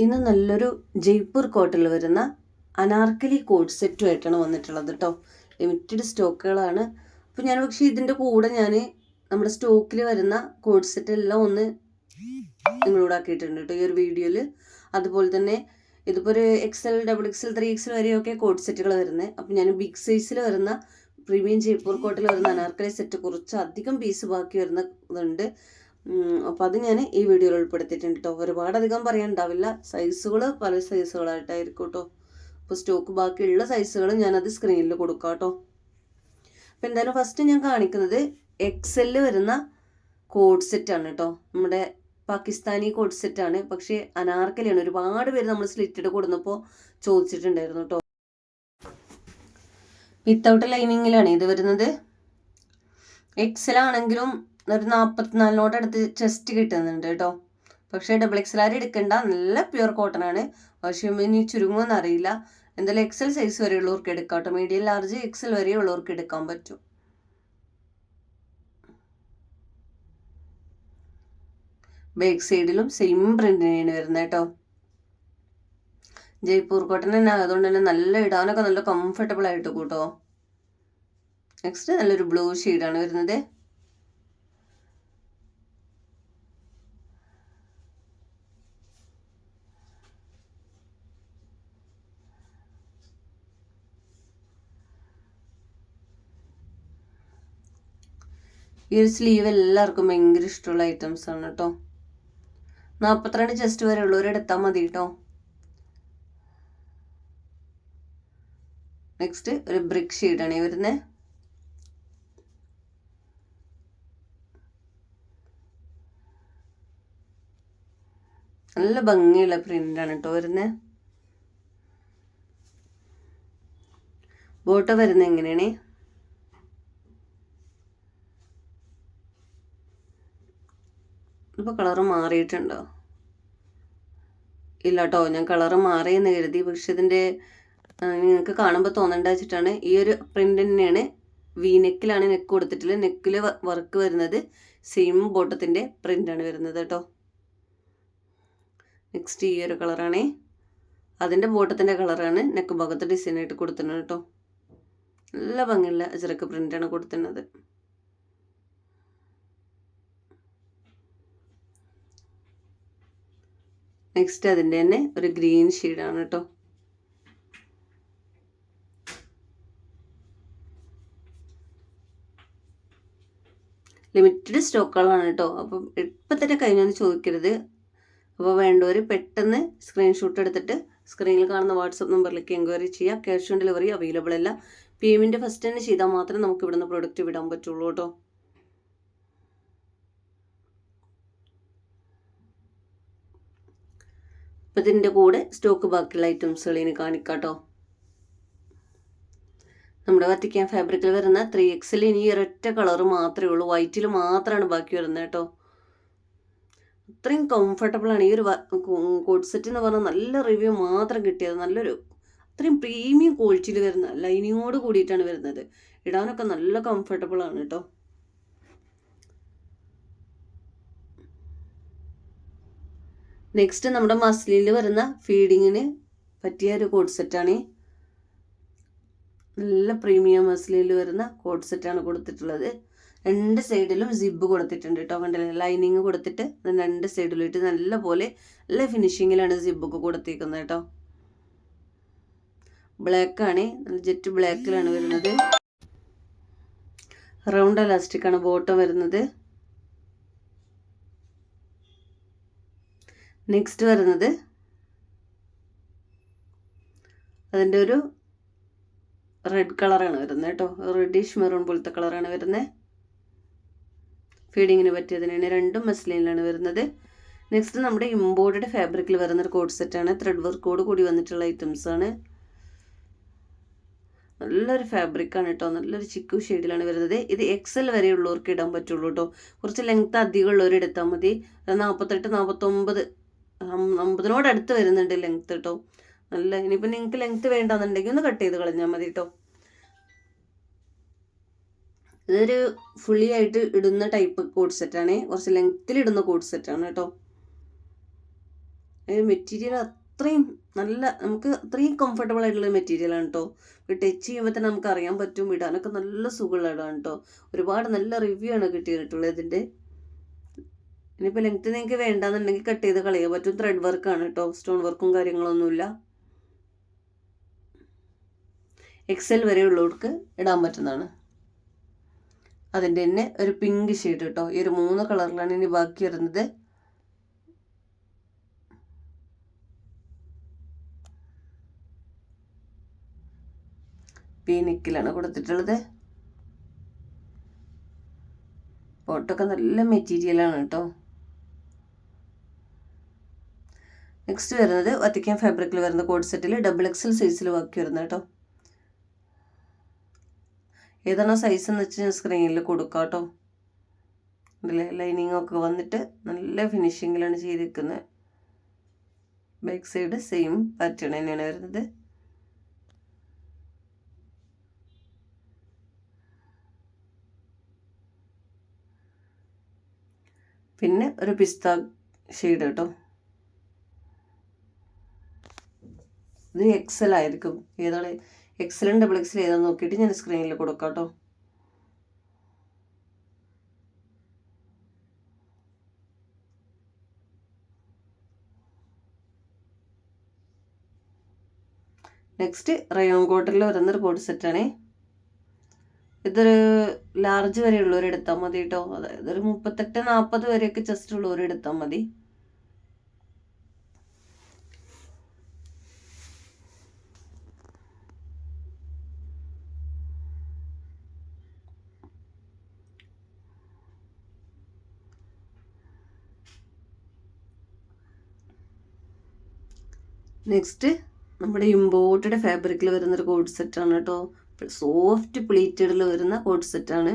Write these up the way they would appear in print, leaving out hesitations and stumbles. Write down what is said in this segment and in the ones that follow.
ഇന്ന് നല്ലൊരു ജയ്പൂർ കോട്ടിൽ വരുന്ന അനാർക്കലി കോഡ് സെറ്റുമായിട്ടാണ് വന്നിട്ടുള്ളത് കേട്ടോ. ലിമിറ്റഡ് സ്റ്റോക്കുകളാണ്. അപ്പോൾ ഞാൻ പക്ഷേ ഇതിൻ്റെ കൂടെ നമ്മുടെ സ്റ്റോക്കിൽ വരുന്ന കോഡ് സെറ്റ് എല്ലാം ഒന്ന് ഇൻക്ലൂഡ് ആക്കിയിട്ടുണ്ട് കേട്ടോ ഈ ഒരു വീഡിയോയിൽ. അതുപോലെ തന്നെ ഇതിപ്പോൾ ഒരു XL, XXL, 3XL വരെയൊക്കെ കോഡ് സെറ്റുകൾ വരുന്നത്. അപ്പോൾ ഞാൻ ബിഗ് സൈസിൽ വരുന്ന പ്രീമിയം ജയ്പൂർ കോട്ടിൽ വരുന്ന അനാർക്കലി സെറ്റ് കുറച്ച് അധികം പീസ് ബാക്കി വരുന്നതുണ്ട്. അപ്പോൾ അത് ഞാൻ ഈ വീഡിയോയിൽ ഉൾപ്പെടുത്തിയിട്ടുണ്ട് കേട്ടോ. ഒരുപാടധികം പറയാനുണ്ടാവില്ല. സൈസുകൾ പല സൈസുകളായിട്ടായിരിക്കും കേട്ടോ. അപ്പോൾ സ്റ്റോക്ക് ബാക്കിയുള്ള സൈസുകൾ ഞാനത് സ്ക്രീനിൽ കൊടുക്കാം കേട്ടോ. അപ്പോൾ എന്തായാലും ഫസ്റ്റ് ഞാൻ കാണിക്കുന്നത് XL വരുന്ന കോഡ് സെറ്റാണ് കേട്ടോ. നമ്മുടെ പാകിസ്ഥാനി കോഡ് സെറ്റാണ്, പക്ഷേ അനാർക്കലിയാണ്. ഒരുപാട് പേര് നമ്മൾ സ്ലിറ്റഡ് കൊടുന്നപ്പോൾ ചോദിച്ചിട്ടുണ്ടായിരുന്നു കേട്ടോ. വിത്തൗട്ട് ലൈനിങ്ങിലാണ് ഇത് വരുന്നത്. XL ആണെങ്കിലും ഒരു 44 അടുത്ത് ചെസ്റ്റ് കിട്ടുന്നുണ്ട് കേട്ടോ. പക്ഷേ XXL എടുക്കണ്ട, നല്ല പ്യുവർ കോട്ടൺ ആണ്. പക്ഷേ ഇനി ചുരുങ്ങുമെന്ന് അറിയില്ല. എന്തായാലും XL സൈസ് വരെയുള്ളവർക്ക് എടുക്കാം കേട്ടോ. മീഡിയം, ലാർജ്, XL വരെയുള്ളവർക്ക് എടുക്കാൻ പറ്റും. ബാക്ക് സൈഡിലും സെയിം പ്രിന്റ് തന്നെയാണ് വരുന്നത് കേട്ടോ. ജയ്പൂർ കോട്ടൺ തന്നെ അതുകൊണ്ട് തന്നെ നല്ല ഇടാനൊക്കെ നല്ല കംഫർട്ടബിൾ ആയിട്ട് കൂട്ടോ. നെക്സ്റ്റ് നല്ലൊരു ബ്ലൂ ഷെയ്ഡാണ് വരുന്നത്. ഈ ഒരു സ്ലീവ് എല്ലാവർക്കും ഭയങ്കര ഇഷ്ടമുള്ള ഐറ്റംസ് ആണ് കേട്ടോ. 42 ചെസ്റ്റ് വരെ ഉള്ളവർ എടുത്താൽ മതി കേട്ടോ. നെക്സ്റ്റ് ഒരു ബ്രിക്ക് ഷെയ്ഡാണ് ഈ വരുന്നത്. നല്ല ഭംഗിയുള്ള പ്രിന്റാണ് കേട്ടോ വരുന്നത്. ബോട്ടം വരുന്നത് എങ്ങനെയാണ്? ഇപ്പോൾ കളറ് മാറിയിട്ടുണ്ടോ? ഇല്ല കേട്ടോ, ഞാൻ കളറ് മാറിയെന്ന് കരുതി. പക്ഷെ ഇതിൻ്റെ നിങ്ങൾക്ക് കാണുമ്പോൾ തോന്നേണ്ട വെച്ചിട്ടാണ്. ഈ ഒരു പ്രിന്റ് തന്നെയാണ്. നെക്കിലാണ് നെക്ക് കൊടുത്തിട്ടുള്ളത്. നെക്കിൽ വർക്ക് വരുന്നത് സെയിം ബോട്ടത്തിൻ്റെ പ്രിൻ്റാണ് വരുന്നത് കേട്ടോ. നെക്സ്റ്റ് ഈ ഒരു കളറാണേ. അതിൻ്റെ ബോട്ടത്തിൻ്റെ കളറാണ് നെക്ക് ഭാഗത്ത് ഡിസൈനായിട്ട് കൊടുത്തിട്ടുണ്ട് കേട്ടോ. നല്ല ഭംഗിയുള്ള അജറക്ക് പ്രിൻ്റാണ് കൊടുത്തിരുന്നത്. നെക്സ്റ്റ് അതിൻ്റെ തന്നെ ഒരു ഗ്രീൻ ഷെയ്ഡാണ് കേട്ടോ. ലിമിറ്റഡ് സ്റ്റോക്കുകളാണ് കേട്ടോ. അപ്പം ഇപ്പം തന്നെ കഴിഞ്ഞൊന്ന് ചോദിക്കരുത്. അപ്പോൾ വേണ്ടവർ പെട്ടെന്ന് സ്ക്രീൻഷോട്ട് എടുത്തിട്ട് സ്ക്രീനിൽ കാണുന്ന വാട്സപ്പ് നമ്പറിലേക്ക് എൻക്വയറി ചെയ്യുക. ക്യാഷ് ഓൺ ഡെലിവറി അവൈലബിൾ അല്ല. പേയ്മെൻറ്റ് ഫസ്റ്റ് തന്നെ ചെയ്താൽ മാത്രമേ നമുക്ക് ഇവിടുന്ന് പ്രൊഡക്റ്റ് വിടാൻ പറ്റുള്ളൂ കേട്ടോ. അപ്പം ഇതിൻ്റെ കൂടെ സ്റ്റോക്ക് ബാക്കിയുള്ള ഐറ്റംസുകൾ ഇനി കാണിക്കാം കേട്ടോ. നമ്മുടെ വത്തിക്കാൻ ഫാബ്രിക്കിൽ വരുന്ന 3XL ഇനി ഒരൊറ്റ കളറ് മാത്രമേ ഉള്ളൂ. വൈറ്റിൽ മാത്രമാണ് ബാക്കി വരുന്നത് കേട്ടോ. അത്രയും കംഫർട്ടബിളാണ് ഈ ഒരു കോഡ് സെറ്റ് എന്ന് പറഞ്ഞാൽ. നല്ല റിവ്യൂ മാത്രം കിട്ടിയത്. നല്ലൊരു അത്രയും പ്രീമിയം ക്വാളിറ്റിയിൽ വരുന്ന ലൈനിങ്ങോട് കൂടിയിട്ടാണ് വരുന്നത്. ഇടാനൊക്കെ നല്ല കംഫർട്ടബിളാണ് കേട്ടോ. നെക്സ്റ്റ് നമ്മുടെ മസ്ലിനിൽ വരുന്ന ഫീഡിങ്ങിന് പറ്റിയ ഒരു കോഡ് സെറ്റാണ്. നല്ല പ്രീമിയം മസ്ലിനിൽ വരുന്ന കോഡ് സെറ്റാണ് കൊടുത്തിട്ടുള്ളത്. രണ്ട് സൈഡിലും സിബ് കൊടുത്തിട്ടുണ്ട് കേട്ടോ. കണ്ടില്ലേ, ലൈനിങ് കൊടുത്തിട്ട് രണ്ട് സൈഡിലിട്ട് നല്ല പോലെ നല്ല ഫിനിഷിങ്ങിലാണ് സിബൊക്കെ കൊടുത്തിരിക്കുന്നത് കേട്ടോ. ബ്ലാക്കാണ്, ജെറ്റ് ബ്ലാക്കിലാണ് വരുന്നത്. റൗണ്ട് എലാസ്റ്റിക് ആണ് ബോട്ടം വരുന്നത്. നെക്സ്റ്റ് വരുന്നത് അതിൻ്റെ ഒരു റെഡ് കളറാണ് വരുന്നത് കേട്ടോ. റെഡിഷ് മെറൂൺ പോലത്തെ കളറാണ് വരുന്നത്. ഫീഡിങ്ങിന് പറ്റിയതിനാണ്. രണ്ടും മസ്ലിനിലാണ് വരുന്നത്. നെക്സ്റ്റ് നമ്മുടെ ഇമ്പോർട്ടഡ് ഫാബ്രിക്കിൽ വരുന്നൊരു കോഡ് സെറ്റാണ്. ത്രെഡ് വർക്കോട് കൂടി വന്നിട്ടുള്ള ഐറ്റംസാണ്. നല്ലൊരു ഫാബ്രിക്കാണ് കേട്ടോ. നല്ലൊരു ചിക്കു ഷെയ്ഡിലാണ് വരുന്നത്. ഇത് XL വരെയുള്ളവർക്ക് ഇടാൻ പറ്റുള്ളൂ കേട്ടോ. കുറച്ച് ലെങ്ത് അധികം ഉള്ളവർ എടുത്താൽ മതി. 48, 49, 50 അടുത്ത് വരുന്നുണ്ട് ലെങ്ത് കേട്ടോ. നല്ല ഇനിയിപ്പോൾ നിങ്ങൾക്ക് ലെങ്ത് വേണ്ടാന്നുണ്ടെങ്കിൽ ഒന്ന് കട്ട് ചെയ്ത് കളഞ്ഞാൽ മതി കേട്ടോ. ഇതൊരു ഫുള്ളി ആയിട്ട് ഇടുന്ന ടൈപ്പ് കോഡ് സെറ്റാണ്. കുറച്ച് ലെങ്ത്തിൽ ഇടുന്ന കോഡ് സെറ്റാണ് കേട്ടോ. മെറ്റീരിയൽ അത്രയും നല്ല, നമുക്ക് അത്രയും കംഫർട്ടബിൾ ആയിട്ടുള്ള മെറ്റീരിയലാണ് കേട്ടോ. ടച്ച് ചെയ്യുമ്പോൾ തന്നെ നമുക്ക് അറിയാൻ പറ്റും, ഇടാനൊക്കെ നല്ല സുഖമുള്ള ഇടാണ് കേട്ടോ. ഒരുപാട് നല്ല റിവ്യൂ ആണ് കിട്ടിയിട്ടുള്ളത് ഇതിൻ്റെ. ഇനിയിപ്പോൾ ലെങ്ത്ത് നിങ്ങൾക്ക് വേണ്ടാന്നുണ്ടെങ്കിൽ കട്ട് ചെയ്ത് കളയാൻ പറ്റും. ത്രെഡ് വർക്കാണ് കേട്ടോ, സ്റ്റോൺ വർക്കും കാര്യങ്ങളൊന്നുമില്ല. എക്സൽ വരെ ഉള്ളവർക്ക് ഇടാൻ പറ്റുന്നതാണ്. അതിൻ്റെ തന്നെ ഒരു പിങ്ക് ഷെയ്ഡ് കേട്ടോ. ഈ ഒരു 3 കളറിലാണ് ഇനി ബാക്കി വരുന്നത്. പീനിക്കിലാണ് കൊടുത്തിട്ടുള്ളത്. ബോട്ടൊക്കെ നല്ല മെറ്റീരിയലാണ് കേട്ടോ. നെക്സ്റ്റ് വരുന്നത് വത്തിക്കാൻ ഫാബ്രിക്കിൽ വരുന്ന കോഡ് സെറ്റിൽ XXL സൈസിൽ ബാക്കി വരുന്നത് കേട്ടോ. ഏതാണോ സൈസ് എന്ന് വെച്ച് ഞാൻ സ്ക്രീനിൽ കൊടുക്കാം കേട്ടോ. ഇതിൽ ലൈനിങ് ഒക്കെ വന്നിട്ട് നല്ല ഫിനിഷിങ്ങിലാണ് ചെയ്തിരിക്കുന്നത്. ബാക്ക് സൈഡ് സെയിം പാറ്റേൺ തന്നെയാണ് വരുന്നത്. പിന്നെ ഒരു പിസ്ത ഷെയ്ഡ് കേട്ടോ. ഇത് XL ആയിരിക്കും. ഏതാണ് XL XXL ഏതാന്ന് നോക്കിയിട്ട് ഞാൻ സ്ക്രീനിൽ കൊടുക്കാം കേട്ടോ. നെക്സ്റ്റ് റയോൺ കോട്ടണിൽ വരുന്നൊരു കോഡ് സെറ്റാണേ. ഇതൊരു ലാർജ് വരെ ഉള്ളവർ എടുത്താൽ മതി കേട്ടോ. അതായത് ഒരു 38-40 വരെയൊക്കെ ചെസ്റ്റ് ഉള്ളവർ എടുത്താൽ മതി. നെക്സ്റ്റ് നമ്മുടെ ഇമ്പോർട്ടഡ് ഫാബ്രിക്കിൽ വരുന്നൊരു കോഡ് സെറ്റാണ് കേട്ടോ. സോഫ്റ്റ് പ്ലീറ്റഡിൽ വരുന്ന കോഡ് സെറ്റാണ്.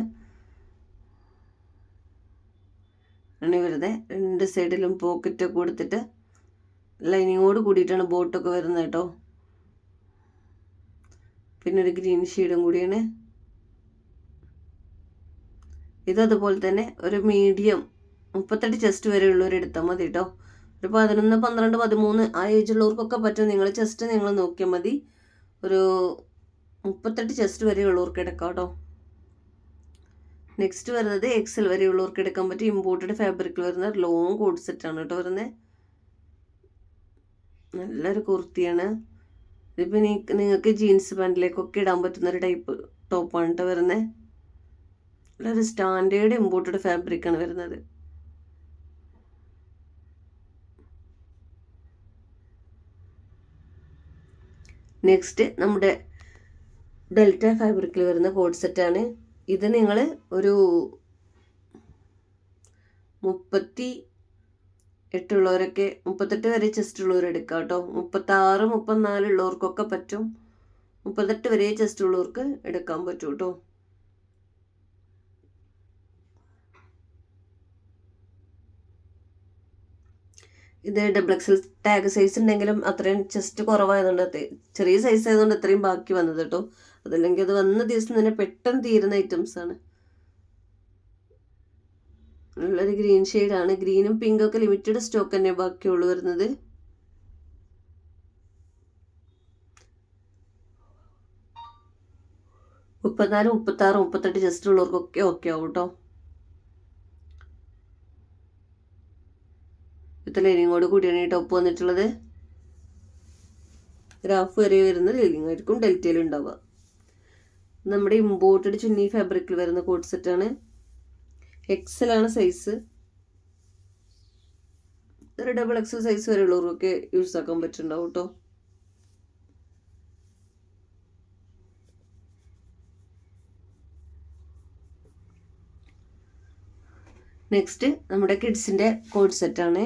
വെറുതെ 2 സൈഡിലും പോക്കറ്റൊക്കെ കൊടുത്തിട്ട് ലൈനിങ്ങോട് കൂടിയിട്ടാണ് ബോട്ടൊക്കെ വരുന്നത് കേട്ടോ. പിന്നെ ഒരു ഗ്രീൻ ഷെയ്ഡും കൂടിയാണ് ഇത്. അതുപോലെ തന്നെ ഒരു മീഡിയം 38 ചെസ്റ്റ് വരെ ഉള്ളവർ എടുത്താൽ മതി കേട്ടോ. ഒരു 11, 12, 13 ആ ഏജുള്ളവർക്കൊക്കെ പറ്റും. നിങ്ങൾ ചെസ്റ്റ് നിങ്ങൾ നോക്കിയാൽ മതി. ഒരു 38 ചെസ്റ്റ് വരെ ഉള്ളവർക്ക് എടുക്കാം കേട്ടോ. നെക്സ്റ്റ് വരുന്നത് XL വരെ ഉള്ളവർക്ക് എടുക്കാൻ പറ്റും. ഇമ്പോർട്ടഡ് ഫാബ്രിക്കിൽ വരുന്ന ലോങ് കോഡ് സെറ്റാണ് കേട്ടോ വരുന്നത്. നല്ലൊരു കുർത്തിയാണ്. ഇതിപ്പോൾ നിങ്ങൾക്ക് ജീൻസ് പാൻറ്റിലേക്കൊക്കെ ഇടാൻ പറ്റുന്ന ഒരു ടൈപ്പ് ടോപ്പാണ് കേട്ടോ വരുന്നത്. നല്ലൊരു സ്റ്റാൻഡേർഡ് ഇമ്പോർട്ടഡ് ഫാബ്രിക്കാണ് വരുന്നത്. നെക്സ്റ്റ് നമ്മുടെ ഡെൽറ്റ ഫാബ്രിക്കിൽ വരുന്ന കോഡ് സെറ്റാണ്. ഇത് നിങ്ങൾ ഒരു 38 ഉള്ളവരൊക്കെ, 38 വരെ ചെസ്റ്റ് ഉള്ളവർ എടുക്കാം കേട്ടോ. 36, 34 ഉള്ളവർക്കൊക്കെ പറ്റും. 38 വരെ ചെസ്റ്റ് ഉള്ളവർക്ക് എടുക്കാൻ പറ്റും കേട്ടോ. ഇത് XXL ടാഗ് സൈസ് ഉണ്ടെങ്കിലും അത്രയും ചെസ്റ്റ് കുറവായതുകൊണ്ട്, ചെറിയ സൈസ് ആയതുകൊണ്ട് അത്രയും ബാക്കി വന്നത് കേട്ടോ. അതല്ലെങ്കിൽ അത് വന്ന ദിവസം തന്നെ പെട്ടെന്ന് തീരുന്ന ഐറ്റംസ് ആണ്. നല്ലൊരു ഗ്രീൻ ഷെയ്ഡാണ്. ഗ്രീനും പിങ്കൊക്കെ ലിമിറ്റഡ് സ്റ്റോക്ക് തന്നെ ബാക്കിയുള്ളൂ വരുന്നത്. മുപ്പത്തിനാല്, 36, 38 ചെസ്റ്റ് ഉള്ളവർക്കൊക്കെ ഓക്കെ ആവും കേട്ടോ. ലൈനിങ്ങോട് കൂടിയാണ് ഈ ടോപ്പ് വന്നിട്ടുള്ളത്. ഗ്രാഫ് വരെ വരുന്ന ലൈനിങ് ആയിരിക്കും ഡെൽറ്റയിൽ ഉണ്ടാവുക. നമ്മുടെ ഇമ്പോർട്ടഡ് ചുന്നി ഫാബ്രിക്കിൽ വരുന്ന കോഡ് സെറ്റാണ്. XL ആണ് സൈസ്. ഒരു XXL സൈസ് വരെ ഉള്ളവർക്കൊക്കെ യൂസ് ആക്കാൻ പറ്റുന്നുണ്ടാവും കേട്ടോ. നെക്സ്റ്റ് നമ്മുടെ കിഡ്സിൻ്റെ കോഡ് സെറ്റാണ്.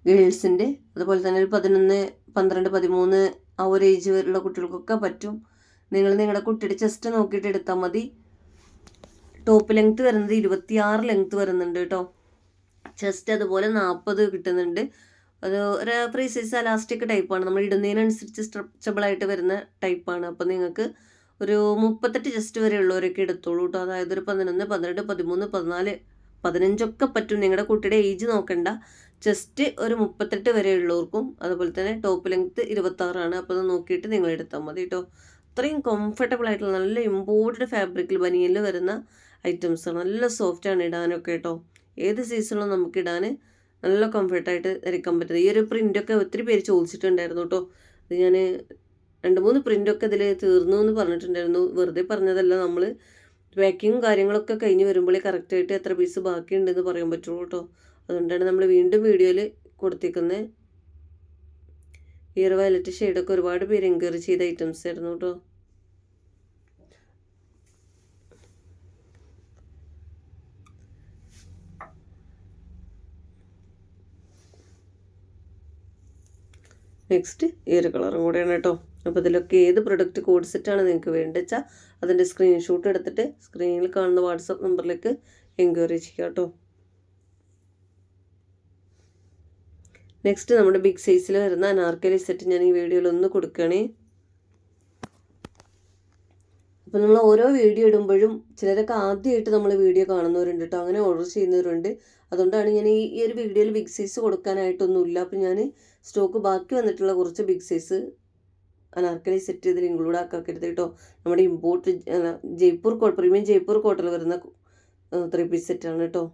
ഗേൾസിൻ്റെ അതുപോലെ തന്നെ ഒരു 11, 12, 13 ആ ഒരു ഏജ് വരെയുള്ള കുട്ടികൾക്കൊക്കെ പറ്റും. നിങ്ങൾ നിങ്ങളുടെ കുട്ടിയുടെ ചെസ്റ്റ് നോക്കിയിട്ട് എടുത്താൽ മതി. ടോപ്പ് ലെങ്ത്ത് വരുന്നത് 26 ലെങ്ത്ത് വരുന്നുണ്ട് കേട്ടോ. ചെസ്റ്റ് അതുപോലെ 40 കിട്ടുന്നുണ്ട്. അത് ഒരു ഫ്രീ സൈസ് അലാസ്റ്റിക് ടൈപ്പാണ്. നമ്മൾ ഇടുന്നതിനനുസരിച്ച് സ്ട്രെച്ചബിളായിട്ട് വരുന്ന ടൈപ്പാണ്. അപ്പോൾ നിങ്ങൾക്ക് ഒരു 38 ചെസ്റ്റ് വരെ ഉള്ളവരൊക്കെ എടുത്തോളൂ കേട്ടോ. അതായത് ഒരു 11, 12, 13, 14, 15 ഒക്കെ പറ്റും. നിങ്ങളുടെ കുട്ടിയുടെ ഏജ് നോക്കണ്ട, ചെസ്റ്റ് ഒരു 38 വരെ ഉള്ളവർക്കും അതുപോലെ തന്നെ ടോപ്പ് ലെങ്ത്ത് 26 അപ്പോൾ അത് നോക്കിയിട്ട് നിങ്ങൾ എടുത്താൽ മതി കേട്ടോ. അത്രയും കംഫർട്ടബിൾ ആയിട്ടുള്ള നല്ല ഇമ്പോർട്ടഡ് ഫാബ്രിക്കിൽ ബനിയനിൽ വരുന്ന ഐറ്റംസാണ്. നല്ല സോഫ്റ്റാണ് ഇടാനൊക്കെ കേട്ടോ. ഏത് സീസണിലും നമുക്ക് ഇടാൻ നല്ല കംഫർട്ടായിട്ട് ധരിക്കാൻ പറ്റുന്നത്. ഈ ഒരു പ്രിൻ്റൊക്കെ ഒത്തിരി പേര് ചോദിച്ചിട്ടുണ്ടായിരുന്നു കേട്ടോ. അത് ഞാൻ 2-3 പ്രിൻ്റൊക്കെ ഇതിൽ തീർന്നു എന്ന് പറഞ്ഞിട്ടുണ്ടായിരുന്നു. വെറുതെ പറഞ്ഞതല്ല, നമ്മൾ പാക്കിങ്ങും കാര്യങ്ങളൊക്കെ കഴിഞ്ഞ് വരുമ്പോഴേ കറക്റ്റായിട്ട് എത്ര പീസ് ബാക്കിയുണ്ടെന്ന് പറയാൻ പറ്റുള്ളൂ കേട്ടോ. അതുകൊണ്ടാണ് നമ്മൾ വീണ്ടും വീഡിയോയിൽ കൊടുത്തിരിക്കുന്നത്. ഈ ഒരു വയലറ്റ് ഷെയ്ഡൊക്കെ ഒരുപാട് പേര് എൻക്വയറി ചെയ്ത ഐറ്റംസ് ആയിരുന്നു കേട്ടോ. നെക്സ്റ്റ് ഈ ഒരു കളറും കൂടെയാണ് കേട്ടോ. അപ്പോൾ ഇതിലൊക്കെ ഏത് പ്രൊഡക്റ്റ് കോഡ് സെറ്റാണ് നിങ്ങൾക്ക് വേണ്ടത് വെച്ചാൽ അതിൻ്റെ സ്ക്രീൻഷോട്ട് എടുത്തിട്ട് സ്ക്രീനിൽ കാണുന്ന വാട്സപ്പ് നമ്പറിലേക്ക് എൻക്വയറി ചെയ്യുക കേട്ടോ. നെക്സ്റ്റ് നമ്മുടെ ബിഗ് സൈസിൽ വരുന്ന അനാർക്കലി സെറ്റ് ഞാൻ ഈ വീഡിയോയിൽ ഒന്ന് കൊടുക്കുകയാണേ. അപ്പോൾ നമ്മൾ ഓരോ വീഡിയോ ഇടുമ്പോഴും ചിലരൊക്കെ ആദ്യമായിട്ട് നമ്മൾ വീഡിയോ കാണുന്നവരുണ്ട് കേട്ടോ, അങ്ങനെ ഓർഡർ ചെയ്യുന്നവരുണ്ട്. അതുകൊണ്ടാണ് ഞാൻ ഈ ഒരു വീഡിയോയിൽ ബിഗ് സൈസ് കൊടുക്കാനായിട്ടൊന്നുമില്ല. അപ്പോൾ ഞാൻ സ്റ്റോക്ക് ബാക്കി വന്നിട്ടുള്ള കുറച്ച് ബിഗ് സൈസ് അനാർക്കലി സെറ്റ് ഇതിൽ ഇൻക്ലൂഡ് ആക്കരുത് കേട്ടോ. നമ്മുടെ ഇമ്പോർട്ട് ജയ്പൂർ പ്രീമിയം ജയ്പൂർ കോട്ടണിൽ വരുന്ന 3 പീസ് സെറ്റാണ് കേട്ടോ.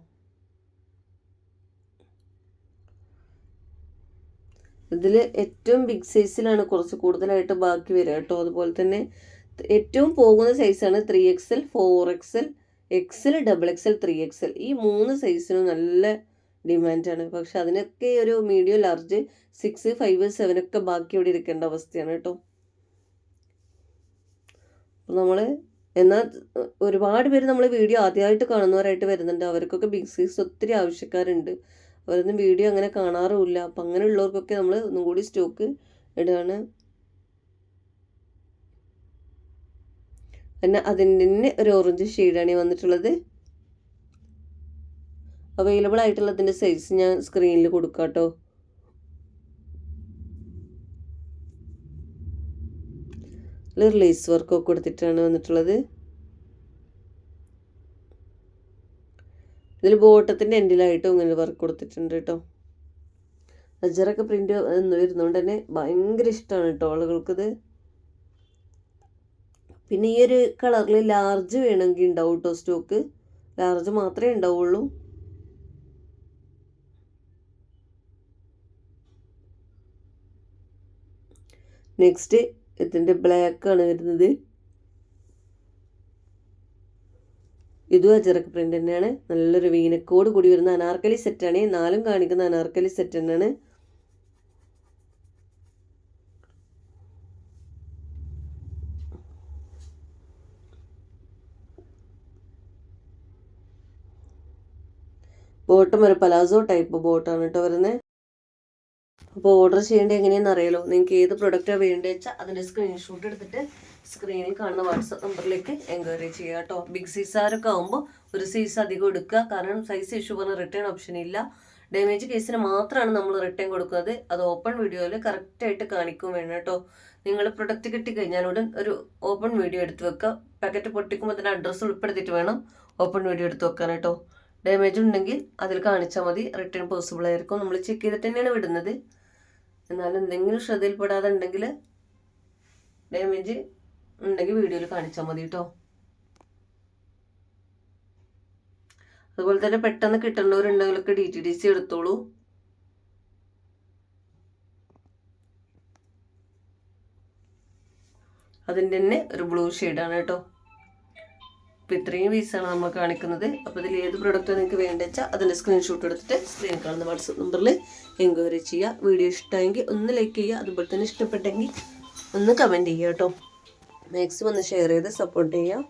ഇതിൽ ഏറ്റവും ബിഗ് സൈസിലാണ് കുറച്ച് കൂടുതലായിട്ട് ബാക്കി വരിക കേട്ടോ. അതുപോലെ തന്നെ ഏറ്റവും പോകുന്ന സൈസാണ് 3XL, 4XL, XL, XXL, 3XL. ഈ 3 സൈസിനും നല്ല ഡിമാൻഡാണ്. പക്ഷെ അതിനൊക്കെ ഒരു മീഡിയം, ലാർജ്, 6, 5, 7 ഒക്കെ ബാക്കി ഇവിടെ ഇരിക്കേണ്ട അവസ്ഥയാണ് കേട്ടോ. അപ്പോൾ നമ്മൾ എന്നാൽ ഒരുപാട് പേര് നമ്മൾ വീഡിയോ ആദ്യമായിട്ട് കാണുന്നവരായിട്ട് വരുന്നുണ്ട്. അവർക്കൊക്കെ ബിഗ് സൈസ് ഒത്തിരി ആവശ്യക്കാരുണ്ട്. അവരൊന്നും വീഡിയോ അങ്ങനെ കാണാറുമില്ല. അപ്പം അങ്ങനെയുള്ളവർക്കൊക്കെ നമ്മൾ ഒന്നും കൂടി സ്റ്റോക്ക് ഇടുകയാണ്. പിന്നെ അതിൻ്റെ തന്നെ ഒരു ഓറഞ്ച് ഷെയ്ഡാണ് വന്നിട്ടുള്ളത്. അവൈലബിൾ ആയിട്ടുള്ളതിൻ്റെ സൈസ് ഞാൻ സ്ക്രീനിൽ കൊടുക്കാം കേട്ടോ. ലേസ് വർക്കൊക്കെ കൊടുത്തിട്ടാണ് വന്നിട്ടുള്ളത്. ഇതിൽ ബോട്ടത്തിൻ്റെ എൻഡിലായിട്ടും ഇങ്ങനെ വർക്ക് കൊടുത്തിട്ടുണ്ട് കേട്ടോ. അജറൊക്കെ പ്രിൻ്റ് വരുന്നതുകൊണ്ട് തന്നെ ഭയങ്കര ഇഷ്ടമാണ് കേട്ടോ ആളുകൾക്കിത്. പിന്നെ ഈ ഒരു കളറിൽ ലാർജ് വേണമെങ്കിൽ ഉണ്ടാവും കേട്ടോ സ്റ്റോക്ക്. ലാർജ് മാത്രമേ ഉണ്ടാവുള്ളൂ. നെക്സ്റ്റ് ഇതിൻ്റെ ബ്ലാക്കാണ് വരുന്നത്. ഇതും അജറക്ക് പ്രിൻ്റ് തന്നെയാണ്. നല്ലൊരു വീനക്കോട് കൂടി വരുന്ന അനാർക്കലി സെറ്റാണ്. 4 കാണിക്കുന്ന അനാർക്കലി സെറ്റ് തന്നെയാണ്. ബോട്ടം ഒരു പലാസോ ടൈപ്പ് ബോട്ടാണ് കേട്ടോ വരുന്നത്. അപ്പോൾ ഓർഡർ ചെയ്യേണ്ടത് എങ്ങനെയാണെന്ന് അറിയാലോ. നിങ്ങൾക്ക് ഏത് പ്രൊഡക്റ്റാണ് വേണ്ടത് വെച്ചാൽ അതിൻ്റെ സ്ക്രീൻഷോട്ട് എടുത്തിട്ട് സ്ക്രീനിൽ കാണുന്ന വാട്സപ്പ് നമ്പറിലേക്ക് എൻക്വയറി ചെയ്യുക കേട്ടോ. ബിഗ് സൈസാരൊക്കെ ആകുമ്പോൾ ഒരു സൈസ് അധികം എടുക്കുക. കാരണം സൈസ് ഇഷ്യൂ പറഞ്ഞ റിട്ടേൺ ഓപ്ഷൻ ഇല്ല. ഡാമേജ് കേസിന് മാത്രമാണ് നമ്മൾ റിട്ടേൺ കൊടുക്കുന്നത്. അത് ഓപ്പൺ വീഡിയോയിൽ കറക്റ്റായിട്ട് കാണിക്കും വേണം കേട്ടോ. നിങ്ങൾ പ്രൊഡക്റ്റ് കിട്ടിക്കഴിഞ്ഞാലുടൻ ഒരു ഓപ്പൺ വീഡിയോ എടുത്ത് വെക്കുക. പാക്കറ്റ് പൊട്ടിക്കുമ്പോൾ തന്നെ അഡ്രസ്സ് ഉൾപ്പെടുത്തിയിട്ട് വേണം ഓപ്പൺ വീഡിയോ എടുത്ത് വെക്കാൻ കേട്ടോ. ഡാമേജ് ഉണ്ടെങ്കിൽ അതിൽ കാണിച്ചാൽ മതി. റിട്ടേൺ പോസിബിൾ ആയിരിക്കും. നമ്മൾ ചെക്ക് ചെയ്തിട്ട് തന്നെയാണ് വിടുന്നത്. എന്നാൽ എന്തെങ്കിലും ശ്രദ്ധയിൽപ്പെടാതെ ഉണ്ടെങ്കിൽ ഡാമേജ് ഉണ്ടെങ്കിൽ വീഡിയോയിൽ കാണിച്ചാൽ മതി കേട്ടോ. അതുപോലെ തന്നെ പെട്ടെന്ന് കിട്ടേണ്ടവരുണ്ടെങ്കിലൊക്കെ DTDC എടുത്തോളൂ. അതിൻ്റെ തന്നെ ഒരു ബ്ലൂ ഷെയ്ഡാണ് കേട്ടോ. അപ്പോൾ ഇത്രയും പീസാണ് നമ്മൾ കാണിക്കുന്നത്. അപ്പോൾ ഇതിൽ ഏത് പ്രൊഡക്റ്റാണ് നിങ്ങൾക്ക് വേണ്ടത് വെച്ചാൽ അതിൻ്റെ സ്ക്രീൻഷോട്ട് എടുത്തിട്ട് സ്ക്രീൻ കാണുന്ന വാട്സപ്പ് നമ്പറിൽ എൻക്വയറി ചെയ്യുക. വീഡിയോ ഇഷ്ടമെങ്കിൽ ഒന്ന് ലൈക്ക് ചെയ്യുക. അതുപോലെ തന്നെ ഇഷ്ടപ്പെട്ടെങ്കിൽ ഒന്ന് കമൻറ്റ് ചെയ്യുക കേട്ടോ. മാക്സിമം ഒന്ന് ഷെയർ ചെയ്ത് സപ്പോർട്ട് ചെയ്യുക.